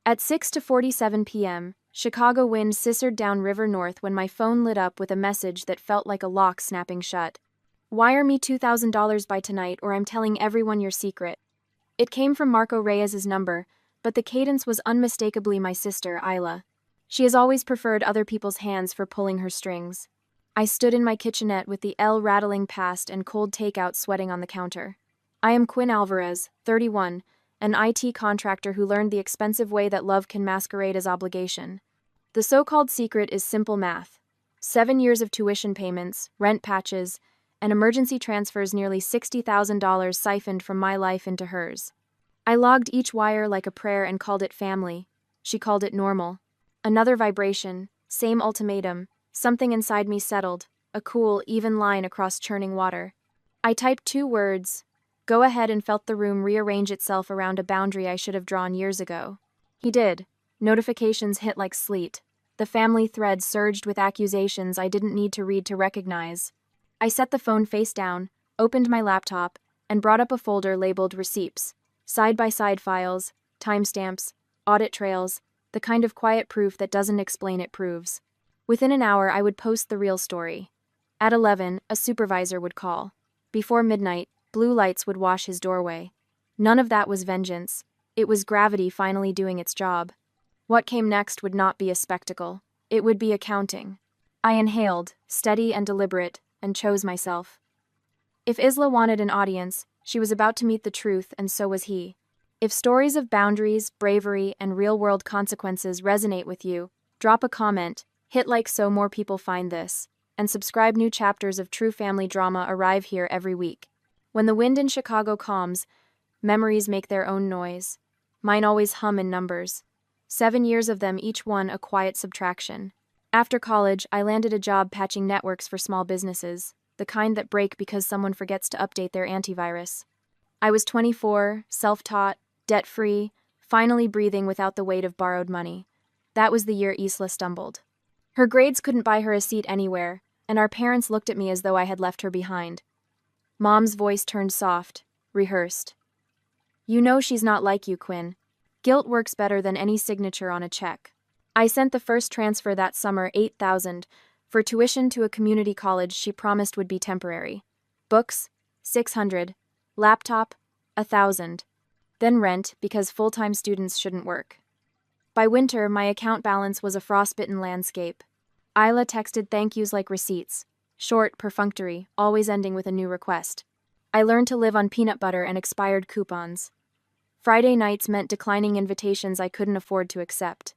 At 6:47 p.m., Chicago wind scissored down River North when my phone lit up with a message that felt like a lock snapping shut. "Wire me $2,000 by tonight or I'm telling everyone your secret." It came from Marco Reyes's number, but the cadence was unmistakably my sister, Isla. She has always preferred other people's hands for pulling her strings. I stood in my kitchenette with the L rattling past and cold takeout sweating on the counter. I am Quinn Alvarez, 31, an IT contractor who learned the expensive way that love can masquerade as obligation. The so-called secret is simple math. 7 years of tuition payments, rent patches, and emergency transfers, nearly $60,000 siphoned from my life into hers. I logged each wire like a prayer and called it family. She called it normal. Another vibration, same ultimatum. Something inside me settled, a cool, even line across churning water. I typed 2 words, "Go ahead," and felt the room rearrange itself around a boundary I should have drawn years ago. He did. Notifications hit like sleet. The family thread surged with accusations I didn't need to read to recognize. I set the phone face down, opened my laptop, and brought up a folder labeled Receipts, side-by-side files, timestamps, audit trails, the kind of quiet proof that doesn't explain, it proves. Within an hour, I would post the real story. At 11, a supervisor would call. Before midnight, blue lights would wash his doorway. None of that was vengeance. It was gravity finally doing its job. What came next would not be a spectacle. It would be accounting. I inhaled, steady and deliberate, and chose myself. If Isla wanted an audience, she was about to meet the truth, and so was he. If stories of boundaries, bravery, and real-world consequences resonate with you, drop a comment, hit like so more people find this, and subscribe. New chapters of true family drama arrive here every week. When the wind in Chicago calms, memories make their own noise. Mine always hum in numbers. 7 years of them, each one a quiet subtraction. After college, I landed a job patching networks for small businesses, the kind that break because someone forgets to update their antivirus. I was 24, self-taught, debt-free, finally breathing without the weight of borrowed money. That was the year Isla stumbled. Her grades couldn't buy her a seat anywhere, and our parents looked at me as though I had left her behind. Mom's voice turned soft, rehearsed. "You know she's not like you, Quinn. Guilt works better than any signature on a check." I sent the first transfer that summer, $8,000, for tuition to a community college she promised would be temporary. Books, $600. Laptop, $1,000. Then rent, because full-time students shouldn't work. By winter, my account balance was a frostbitten landscape. Isla texted thank yous like receipts, short, perfunctory, always ending with a new request. I learned to live on peanut butter and expired coupons. Friday nights meant declining invitations I couldn't afford to accept.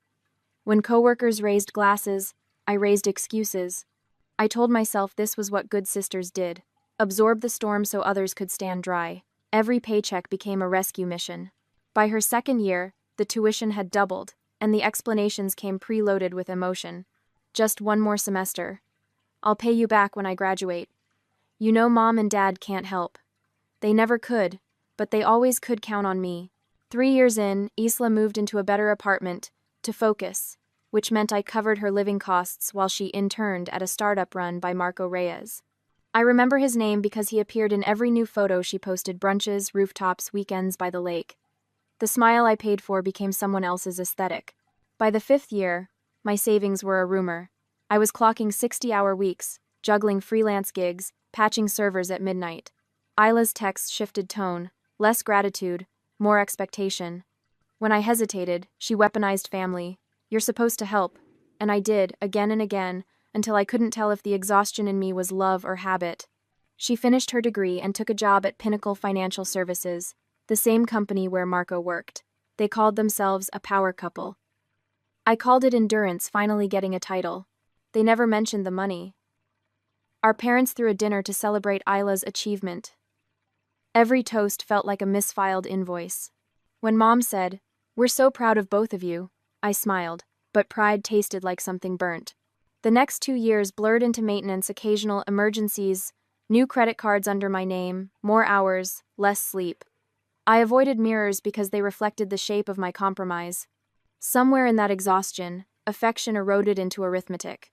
When coworkers raised glasses, I raised excuses. I told myself this was what good sisters did, absorb the storm so others could stand dry. Every paycheck became a rescue mission. By her second year, the tuition had doubled, and the explanations came preloaded with emotion. "Just one more semester. I'll pay you back when I graduate. You know Mom and Dad can't help. They never could, but they always could count on me." 3 years in, Isla moved into a better apartment, to focus, which meant I covered her living costs while she interned at a startup run by Marco Reyes. I remember his name because he appeared in every new photo she posted: brunches, rooftops, weekends by the lake. The smile I paid for became someone else's aesthetic. By the 5th year, my savings were a rumor. I was clocking 60-hour weeks, juggling freelance gigs, patching servers at midnight. Isla's text shifted tone, less gratitude, more expectation. When I hesitated, she weaponized family. "You're supposed to help." And I did, again and again, until I couldn't tell if the exhaustion in me was love or habit. She finished her degree and took a job at Pinnacle Financial Services, the same company where Marco worked. They called themselves a power couple. I called it endurance, finally getting a title. They never mentioned the money. Our parents threw a dinner to celebrate Isla's achievement. Every toast felt like a misfiled invoice. When Mom said, "We're so proud of both of you," I smiled, but pride tasted like something burnt. The next 2 years blurred into maintenance, occasional emergencies, new credit cards under my name, more hours, less sleep. I avoided mirrors because they reflected the shape of my compromise. Somewhere in that exhaustion, affection eroded into arithmetic.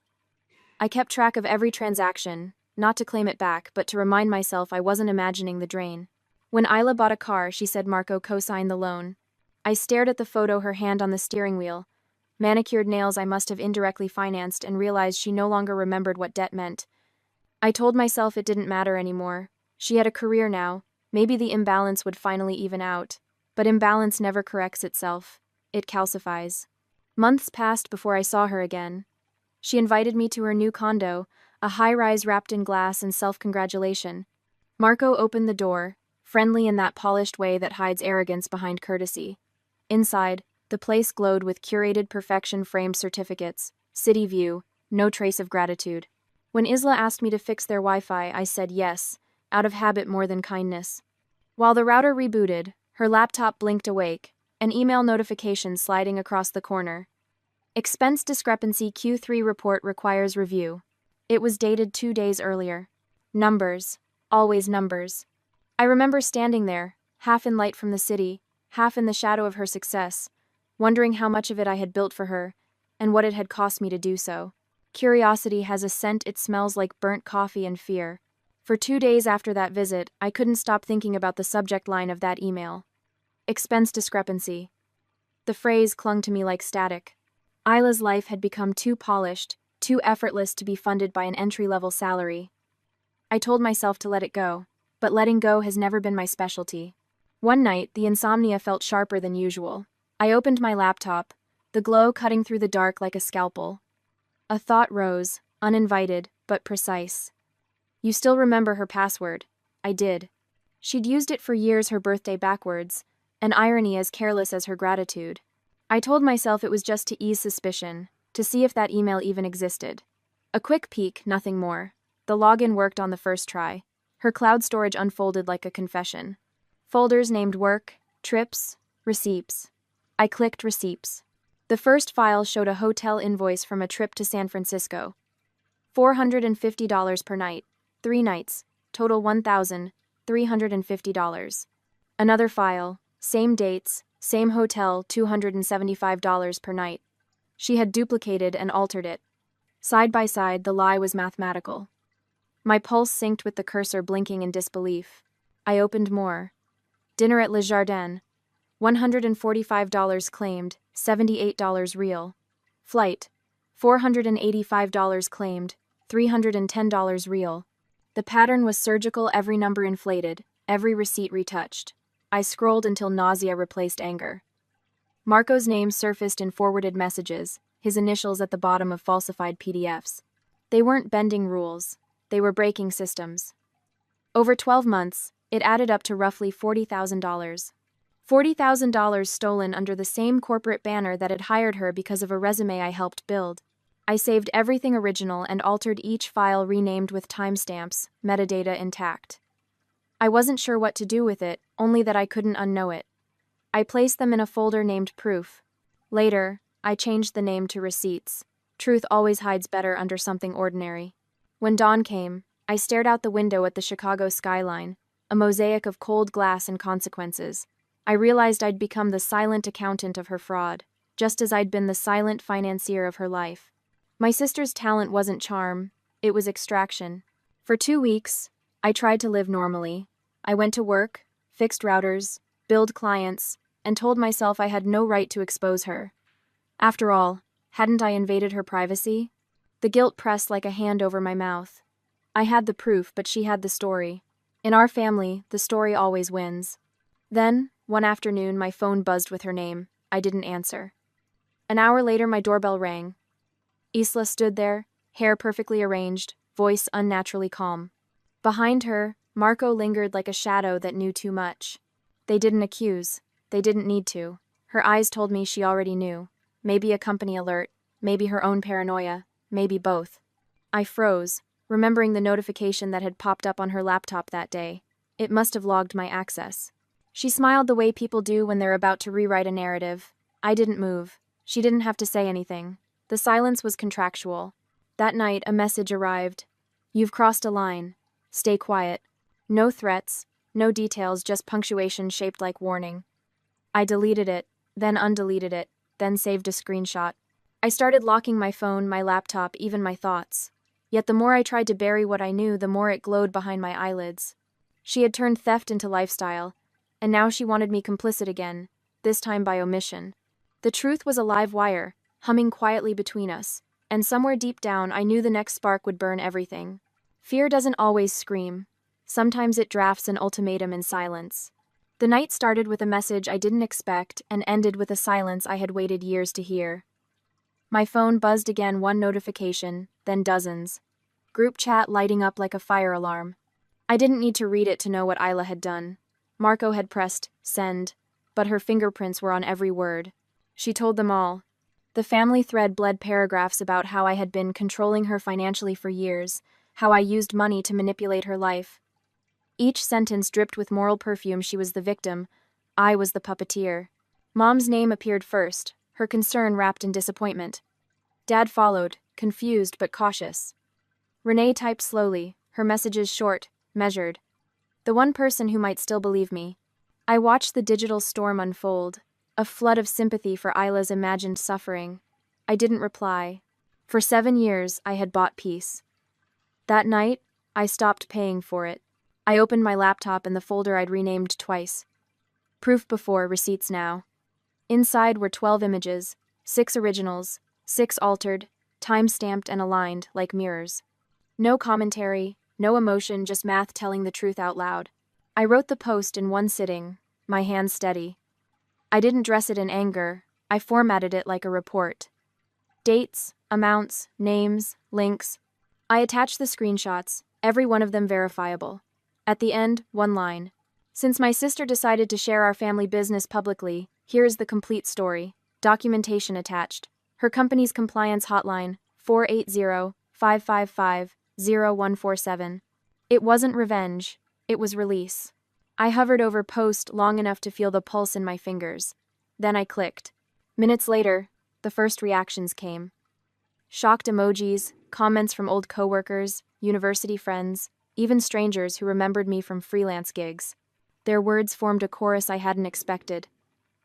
I kept track of every transaction, not to claim it back, but to remind myself I wasn't imagining the drain. When Isla bought a car, she said Marco co-signed the loan. I stared at the photo, her hand on the steering wheel, manicured nails I must have indirectly financed, and realized she no longer remembered what debt meant. I told myself it didn't matter anymore. She had a career now. Maybe the imbalance would finally even out. But imbalance never corrects itself. It calcifies. Months passed before I saw her again. She invited me to her new condo, a high-rise wrapped in glass and self-congratulation. Marco opened the door, friendly in that polished way that hides arrogance behind courtesy. Inside, the place glowed with curated perfection framed certificates, city view, no trace of gratitude. When Isla asked me to fix their Wi-Fi, I said yes, out of habit more than kindness. While the router rebooted, her laptop blinked awake, an email notification sliding across the corner. Expense discrepancy, Q3 report requires review. It was dated 2 days earlier. Numbers. Always numbers. I remember standing there, half in light from the city, half in the shadow of her success, wondering how much of it I had built for her, and what it had cost me to do so. Curiosity has a scent, it smells like burnt coffee and fear. For 2 days after that visit, I couldn't stop thinking about the subject line of that email. Expense discrepancy. The phrase clung to me like static. Isla's life had become too polished, too effortless to be funded by an entry-level salary. I told myself to let it go, but letting go has never been my specialty. One night, the insomnia felt sharper than usual. I opened my laptop, the glow cutting through the dark like a scalpel. A thought rose, uninvited, but precise. You still remember her password? I did. She'd used it for years, her birthday backwards, an irony as careless as her gratitude. I told myself it was just to ease suspicion, to see if that email even existed. A quick peek, nothing more. The login worked on the first try. Her cloud storage unfolded like a confession. Folders named work, trips, receipts. I clicked receipts. The first file showed a hotel invoice from a trip to San Francisco. $450 per night. 3 nights. Total $1,350. Another file, same dates, same hotel, $275 per night. She had duplicated and altered it. Side by side, the lie was mathematical. My pulse synced with the cursor blinking in disbelief. I opened more. Dinner at Le Jardin. $145 claimed, $78 real. Flight. $485 claimed, $310 real. The pattern was surgical, every number inflated, every receipt retouched. I scrolled until nausea replaced anger. Marco's name surfaced in forwarded messages, his initials at the bottom of falsified PDFs. They weren't bending rules. They were breaking systems. Over 12 months, it added up to roughly $40,000. $40,000 stolen under the same corporate banner that had hired her because of a resume I helped build. I saved everything original and altered each file, renamed with timestamps, metadata intact. I wasn't sure what to do with it, only that I couldn't unknow it. I placed them in a folder named Proof. Later, I changed the name to Receipts. Truth always hides better under something ordinary. When dawn came, I stared out the window at the Chicago skyline, a mosaic of cold glass and consequences. I realized I'd become the silent accountant of her fraud, just as I'd been the silent financier of her life. My sister's talent wasn't charm, it was extraction. For 2 weeks, I tried to live normally. I went to work, fixed routers, billed clients, and told myself I had no right to expose her. After all, hadn't I invaded her privacy? The guilt pressed like a hand over my mouth. I had the proof, but she had the story. In our family, the story always wins. Then, one afternoon, my phone buzzed with her name. I didn't answer. An hour later, my doorbell rang. Isla stood there, hair perfectly arranged, voice unnaturally calm. Behind her, Marco lingered like a shadow that knew too much. They didn't accuse. They didn't need to. Her eyes told me she already knew. Maybe a company alert, maybe her own paranoia, maybe both. I froze, remembering the notification that had popped up on her laptop that day. It must have logged my access. She smiled the way people do when they're about to rewrite a narrative. I didn't move. She didn't have to say anything. The silence was contractual. That night, a message arrived. You've crossed a line. Stay quiet. No threats, no details, just punctuation shaped like warning. I deleted it, then undeleted it, then saved a screenshot. I started locking my phone, my laptop, even my thoughts. Yet the more I tried to bury what I knew, the more it glowed behind my eyelids. She had turned theft into lifestyle, and now she wanted me complicit again. this time by omission. The truth was a live wire, humming quietly between us, and somewhere deep down I knew the next spark would burn everything. Fear doesn't always scream. Sometimes it drafts an ultimatum in silence. The night started with a message I didn't expect and ended with a silence I had waited years to hear. My phone buzzed again, one notification, then dozens. Group chat lighting up like a fire alarm. I didn't need to read it to know what Isla had done. Marco had pressed send, but her fingerprints were on every word. She told them all. The family thread bled paragraphs about how I had been controlling her financially for years, how I used money to manipulate her life. Each sentence dripped with moral perfume. She was the victim. I was the puppeteer. Mom's name appeared first, her concern wrapped in disappointment. Dad followed, confused but cautious. Renee typed slowly, her messages short, measured. The one person who might still believe me. I watched the digital storm unfold, a flood of sympathy for Isla's imagined suffering. I didn't reply. For 7 years, I had bought peace. That night, I stopped paying for it. I opened my laptop and the folder I'd renamed twice. Proof before, receipts now. Inside were 12 images, 6 originals, 6 altered, time-stamped and aligned like mirrors. No commentary, no emotion, just math telling the truth out loud. I wrote the post in one sitting, my hands steady. I didn't dress it in anger, I formatted it like a report. Dates, amounts, names, links. I attached the screenshots, every one of them verifiable. At the end, one line. Since my sister decided to share our family business publicly, here is the complete story. Documentation attached. Her company's compliance hotline, 480-555-0147. It wasn't revenge, it was release. I hovered over post long enough to feel the pulse in my fingers. Then I clicked. Minutes later, the first reactions came. Shocked emojis, comments from old coworkers, university friends, even strangers who remembered me from freelance gigs. Their words formed a chorus I hadn't expected.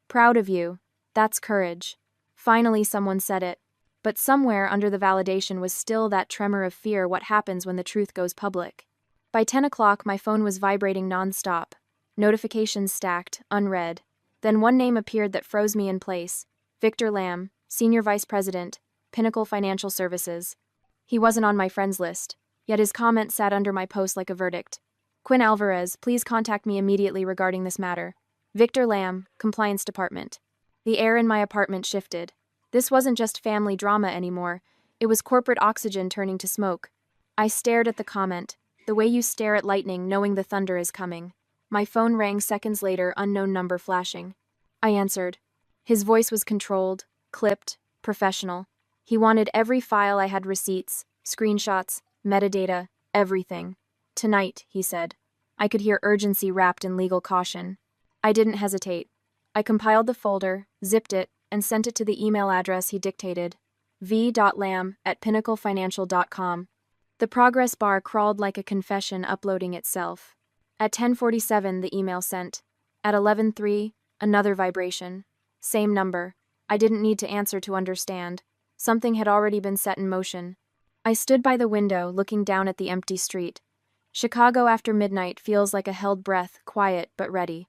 Proud of you. That's courage. Finally someone said it. But somewhere under the validation was still that tremor of fear. What happens when the truth goes public? By 10 o'clock, my phone was vibrating nonstop. Notifications stacked, unread. Then one name appeared that froze me in place. Victor Lamb, Senior Vice President, Pinnacle Financial Services. He wasn't on my friends list, yet his comment sat under my post like a verdict. Quinn Alvarez, please contact me immediately regarding this matter. Victor Lamb, Compliance Department. The air in my apartment shifted. This wasn't just family drama anymore. It was corporate oxygen turning to smoke. I stared at the comment, the way you stare at lightning knowing the thunder is coming. My phone rang seconds later, unknown number flashing. I answered. His voice was controlled, clipped, professional. He wanted every file I had, receipts, screenshots, metadata, everything. Tonight, he said. I could hear urgency wrapped in legal caution. I didn't hesitate. I compiled the folder, zipped it, and sent it to the email address he dictated, v.lamb@pinnaclefinancial.com. The progress bar crawled like a confession uploading itself. At 10:47, the email sent. At 11:03, another vibration. Same number. I didn't need to answer to understand. Something had already been set in motion. I stood by the window, looking down at the empty street. Chicago after midnight feels like a held breath, quiet but ready.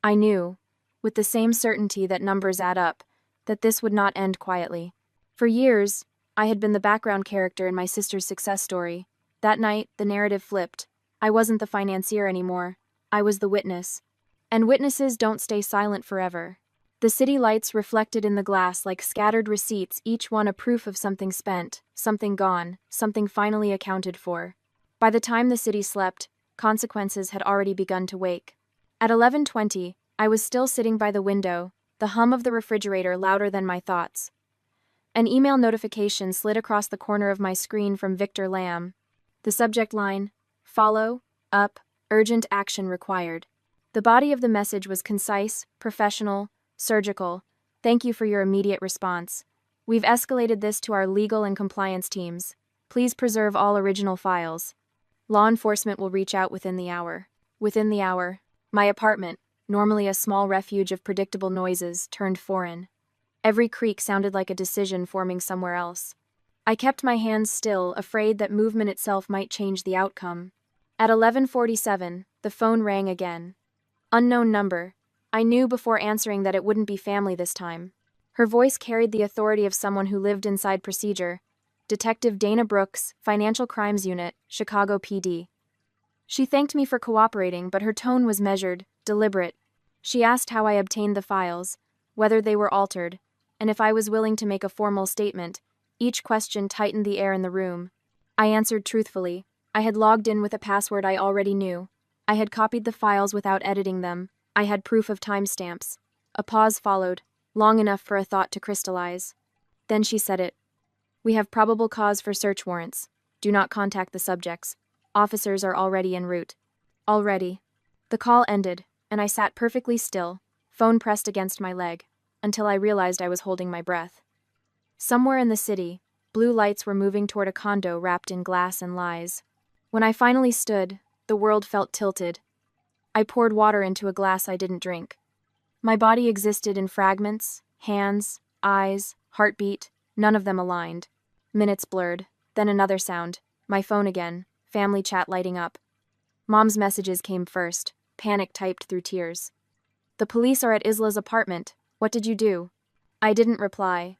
I knew, with the same certainty that numbers add up, that this would not end quietly. For years, I had been the background character in my sister's success story. That night, the narrative flipped. I wasn't the financier anymore. I was the witness. And witnesses don't stay silent forever. The city lights reflected in the glass like scattered receipts, each one a proof of something spent, something gone, something finally accounted for. By the time the city slept, consequences had already begun to wake. At 11:20, I was still sitting by the window, the hum of the refrigerator louder than my thoughts. An email notification slid across the corner of my screen from Victor Lamb. The subject line, follow, up, urgent action required. The body of the message was concise, professional, surgical. Thank you for your immediate response. We've escalated this to our legal and compliance teams. Please preserve all original files. Law enforcement will reach out within the hour. Within the hour, my apartment, normally a small refuge of predictable noises, turned foreign. Every creak sounded like a decision forming somewhere else. I kept my hands still, afraid that movement itself might change the outcome. At 11:47, the phone rang again. Unknown number. I knew before answering that it wouldn't be family this time. Her voice carried the authority of someone who lived inside procedure. Detective Dana Brooks, Financial Crimes Unit, Chicago PD. She thanked me for cooperating, but her tone was measured, deliberate. She asked how I obtained the files, whether they were altered, and if I was willing to make a formal statement. Each question tightened the air in the room. I answered truthfully. I had logged in with a password I already knew. I had copied the files without editing them. I had proof of timestamps. A pause followed, long enough for a thought to crystallize. Then she said it. We have probable cause for search warrants. Do not contact the subjects. Officers are already en route. Already. The call ended, and I sat perfectly still, phone pressed against my leg, until I realized I was holding my breath. Somewhere in the city, blue lights were moving toward a condo wrapped in glass and lies. When I finally stood, the world felt tilted. I poured water into a glass I didn't drink. My body existed in fragments, hands, eyes, heartbeat, none of them aligned. Minutes blurred, then another sound, my phone again, family chat lighting up. Mom's messages came first, panic typed through tears. The police are at Isla's apartment. What did you do? I didn't reply.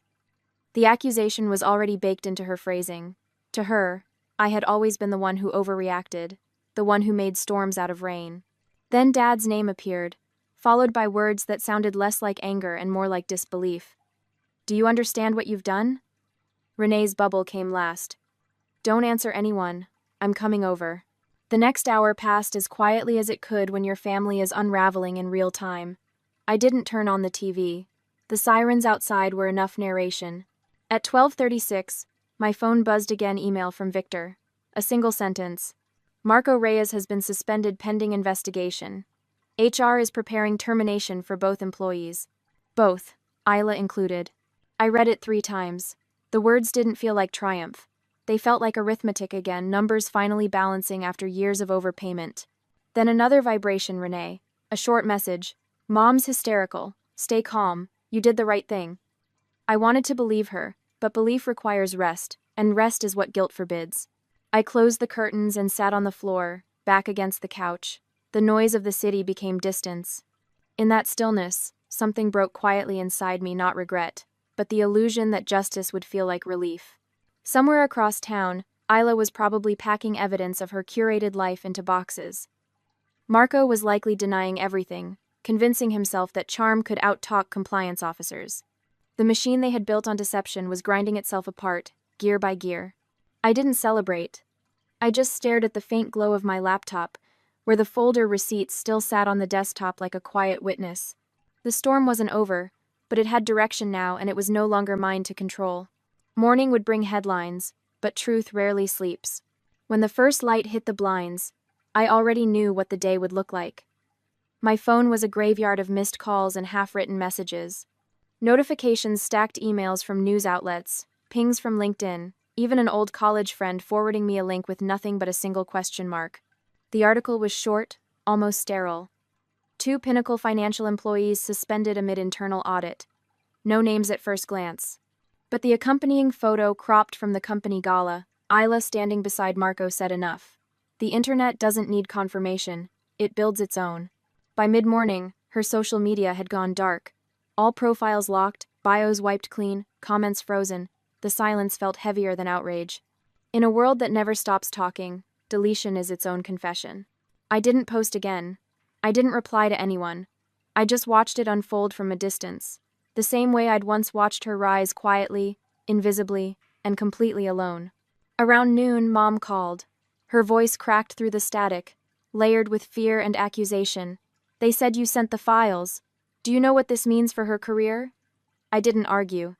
The accusation was already baked into her phrasing. To her, I had always been the one who overreacted, the one who made storms out of rain. Then Dad's name appeared, followed by words that sounded less like anger and more like disbelief. Do you understand what you've done? Renee's bubble came last. Don't answer anyone. I'm coming over. The next hour passed as quietly as it could when your family is unraveling in real time. I didn't turn on the TV. The sirens outside were enough narration. At 12:36, my phone buzzed again. Email from Victor. A single sentence. Marco Reyes has been suspended pending investigation. HR is preparing termination for both employees. Both, Isla included. I read it 3 times. The words didn't feel like triumph. They felt like arithmetic again, numbers finally balancing after years of overpayment. Then another vibration, Renee. A short message. Mom's hysterical. Stay calm. You did the right thing. I wanted to believe her, but belief requires rest, and rest is what guilt forbids. I closed the curtains and sat on the floor, back against the couch. The noise of the city became distance. In that stillness, something broke quietly inside me, not regret, but the illusion that justice would feel like relief. Somewhere across town, Isla was probably packing evidence of her curated life into boxes. Marco was likely denying everything, convincing himself that charm could out-talk compliance officers. The machine they had built on deception was grinding itself apart, gear by gear. I didn't celebrate. I just stared at the faint glow of my laptop, where the folder receipts still sat on the desktop like a quiet witness. The storm wasn't over, but it had direction now, and it was no longer mine to control. Morning would bring headlines, but truth rarely sleeps. When the first light hit the blinds, I already knew what the day would look like. My phone was a graveyard of missed calls and half-written messages. Notifications stacked, emails from news outlets, pings from LinkedIn, even an old college friend forwarding me a link with nothing but a single question mark. The article was short, almost sterile. 2 Pinnacle Financial employees suspended amid internal audit. No names at first glance. But the accompanying photo cropped from the company gala, Isla standing beside Marco, said enough. The internet doesn't need confirmation, it builds its own. By mid-morning, her social media had gone dark. All profiles locked, bios wiped clean, comments frozen. The silence felt heavier than outrage. In a world that never stops talking, deletion is its own confession. I didn't post again. I didn't reply to anyone. I just watched it unfold from a distance, the same way I'd once watched her rise quietly, invisibly, and completely alone. Around noon, Mom called. Her voice cracked through the static, layered with fear and accusation. They said you sent the files. Do you know what this means for her career? I didn't argue.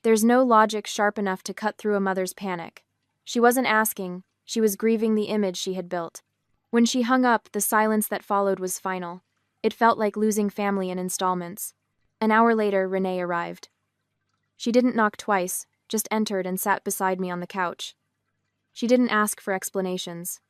There's no logic sharp enough to cut through a mother's panic. She wasn't asking, she was grieving the image she had built. When she hung up, the silence that followed was final. It felt like losing family in installments. An hour later, Renee arrived. She didn't knock twice, just entered and sat beside me on the couch. She didn't ask for explanations.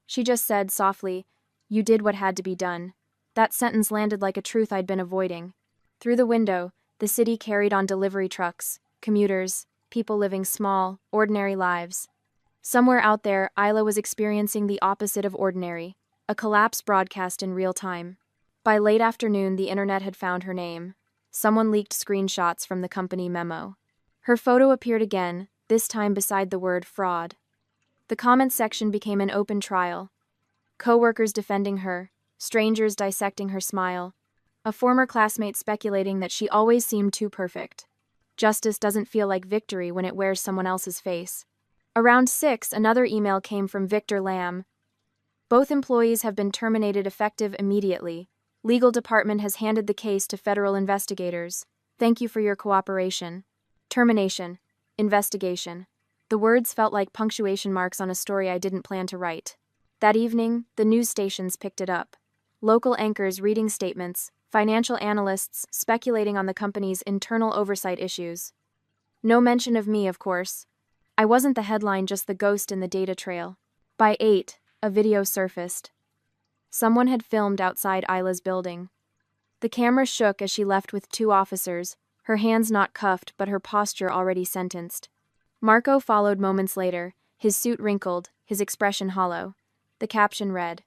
She just said softly, "You did what had to be done." That sentence landed like a truth I'd been avoiding. Through the window, the city carried on delivery trucks, commuters, people living small, ordinary lives. Somewhere out there, Isla was experiencing the opposite of ordinary, a collapse broadcast in real time. By late afternoon, the internet had found her name. Someone leaked screenshots from the company memo. Her photo appeared again, this time beside the word fraud. The comments section became an open trial. Coworkers defending her, strangers dissecting her smile, a former classmate speculating that she always seemed too perfect. Justice doesn't feel like victory when it wears someone else's face. Around 6, another email came from Victor Lamb. Both employees have been terminated effective immediately. Legal department has handed the case to federal investigators. Thank you for your cooperation. Termination. Investigation. The words felt like punctuation marks on a story I didn't plan to write. That evening, the news stations picked it up. Local anchors reading statements, financial analysts speculating on the company's internal oversight issues. No mention of me, of course. I wasn't the headline, just the ghost in the data trail. By 8, a video surfaced. Someone had filmed outside Isla's building. The camera shook as she left with 2 officers, her hands not cuffed but her posture already sentenced. Marco followed moments later, his suit wrinkled, his expression hollow. The caption read,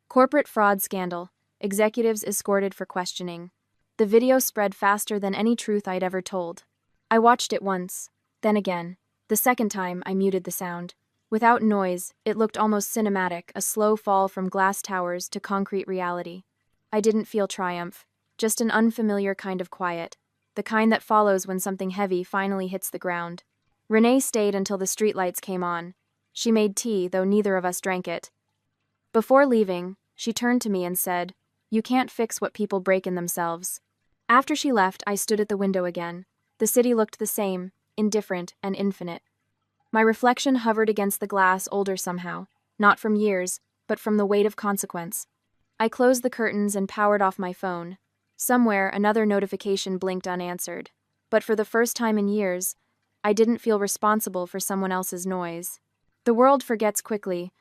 "Corporate fraud scandal. Executives escorted for questioning." The video spread faster than any truth I'd ever told. I watched it once, then again. The second time, I muted the sound. Without noise, it looked almost cinematic, a slow fall from glass towers to concrete reality. I didn't feel triumph, just an unfamiliar kind of quiet, the kind that follows when something heavy finally hits the ground. Renee stayed until the streetlights came on. She made tea, though neither of us drank it. Before leaving, she turned to me and said, "You can't fix what people break in themselves." After she left, I stood at the window again. The city looked the same, indifferent and infinite. My reflection hovered against the glass, older somehow, not from years, but from the weight of consequence. I closed the curtains and powered off my phone. Somewhere, another notification blinked unanswered. But for the first time in years, I didn't feel responsible for someone else's noise. The world forgets quickly,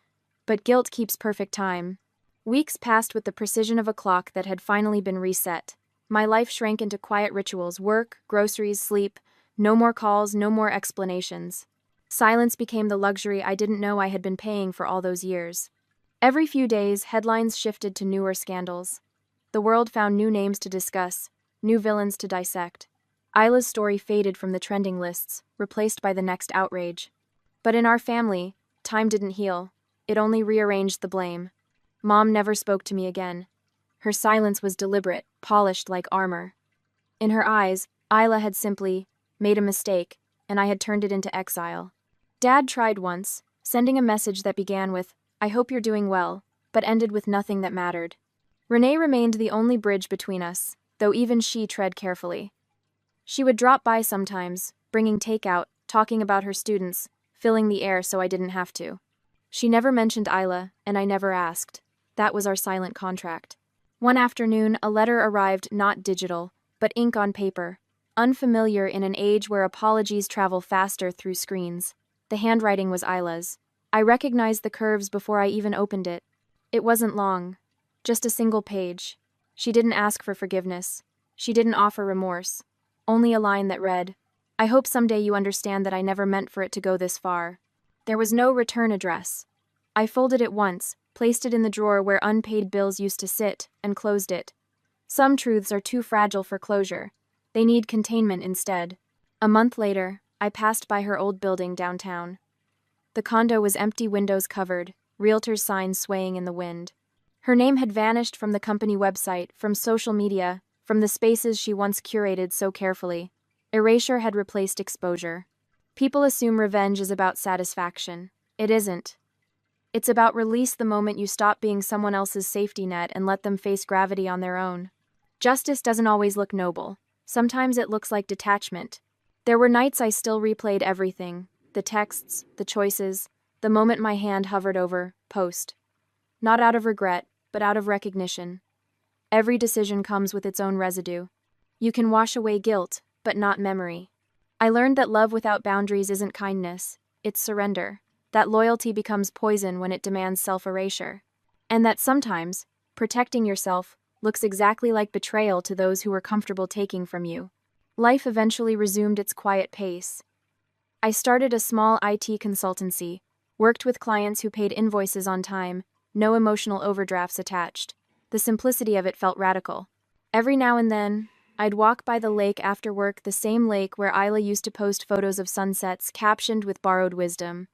but guilt keeps perfect time. Weeks passed with the precision of a clock that had finally been reset. My life shrank into quiet rituals: work, groceries, sleep. No more calls, no more explanations. Silence became the luxury I didn't know I had been paying for all those years. Every few days, headlines shifted to newer scandals. The world found new names to discuss, new villains to dissect. Isla's story faded from the trending lists, replaced by the next outrage. But in our family, time didn't heal. It only rearranged the blame. Mom never spoke to me again. Her silence was deliberate, polished like armor. In her eyes, Isla had simply made a mistake, and I had turned it into exile. Dad tried once, sending a message that began with, "I hope you're doing well," but ended with nothing that mattered. Renee remained the only bridge between us, though even she tread carefully. She would drop by sometimes, bringing takeout, talking about her students, filling the air so I didn't have to. She never mentioned Isla, and I never asked. That was our silent contract. One afternoon, a letter arrived, not digital, but ink on paper, unfamiliar in an age where apologies travel faster through screens. The handwriting was Isla's. I recognized the curves before I even opened it. It wasn't long, just a single page. She didn't ask for forgiveness. She didn't offer remorse. Only a line that read, "I hope someday you understand that I never meant for it to go this far." There was no return address. I folded it once, placed it in the drawer where unpaid bills used to sit, and closed it. Some truths are too fragile for closure. They need containment instead. A month later, I passed by her old building downtown. The condo was empty, windows covered, realtor's signs swaying in the wind. Her name had vanished from the company website, from social media, from the spaces she once curated so carefully. Erasure had replaced exposure. People assume revenge is about satisfaction. It isn't. It's about release, the moment you stop being someone else's safety net and let them face gravity on their own. Justice doesn't always look noble. Sometimes it looks like detachment. There were nights I still replayed everything, the texts, the choices, the moment my hand hovered over post. Not out of regret, but out of recognition. Every decision comes with its own residue. You can wash away guilt, but not memory. I learned that love without boundaries isn't kindness, it's surrender. That loyalty becomes poison when it demands self-erasure. And that sometimes, protecting yourself looks exactly like betrayal to those who were comfortable taking from you. Life eventually resumed its quiet pace. I started a small IT consultancy, worked with clients who paid invoices on time, no emotional overdrafts attached. The simplicity of it felt radical. Every now and then, I'd walk by the lake after work, the same lake where Isla used to post photos of sunsets captioned with borrowed wisdom.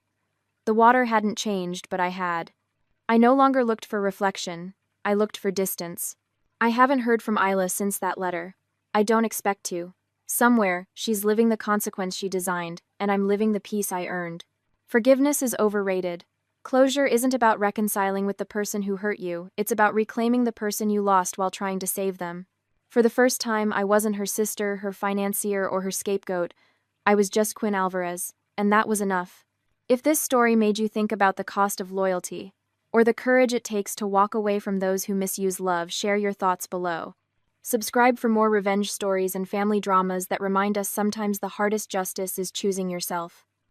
The water hadn't changed, but I had. I no longer looked for reflection, I looked for distance. I haven't heard from Isla since that letter. I don't expect to. Somewhere, she's living the consequence she designed, and I'm living the peace I earned. Forgiveness is overrated. Closure isn't about reconciling with the person who hurt you, it's about reclaiming the person you lost while trying to save them. For the first time, I wasn't her sister, her financier, or her scapegoat. I was just Quinn Alvarez, and that was enough. If this story made you think about the cost of loyalty, or the courage it takes to walk away from those who misuse love, share your thoughts below. Subscribe for more revenge stories and family dramas that remind us sometimes the hardest justice is choosing yourself.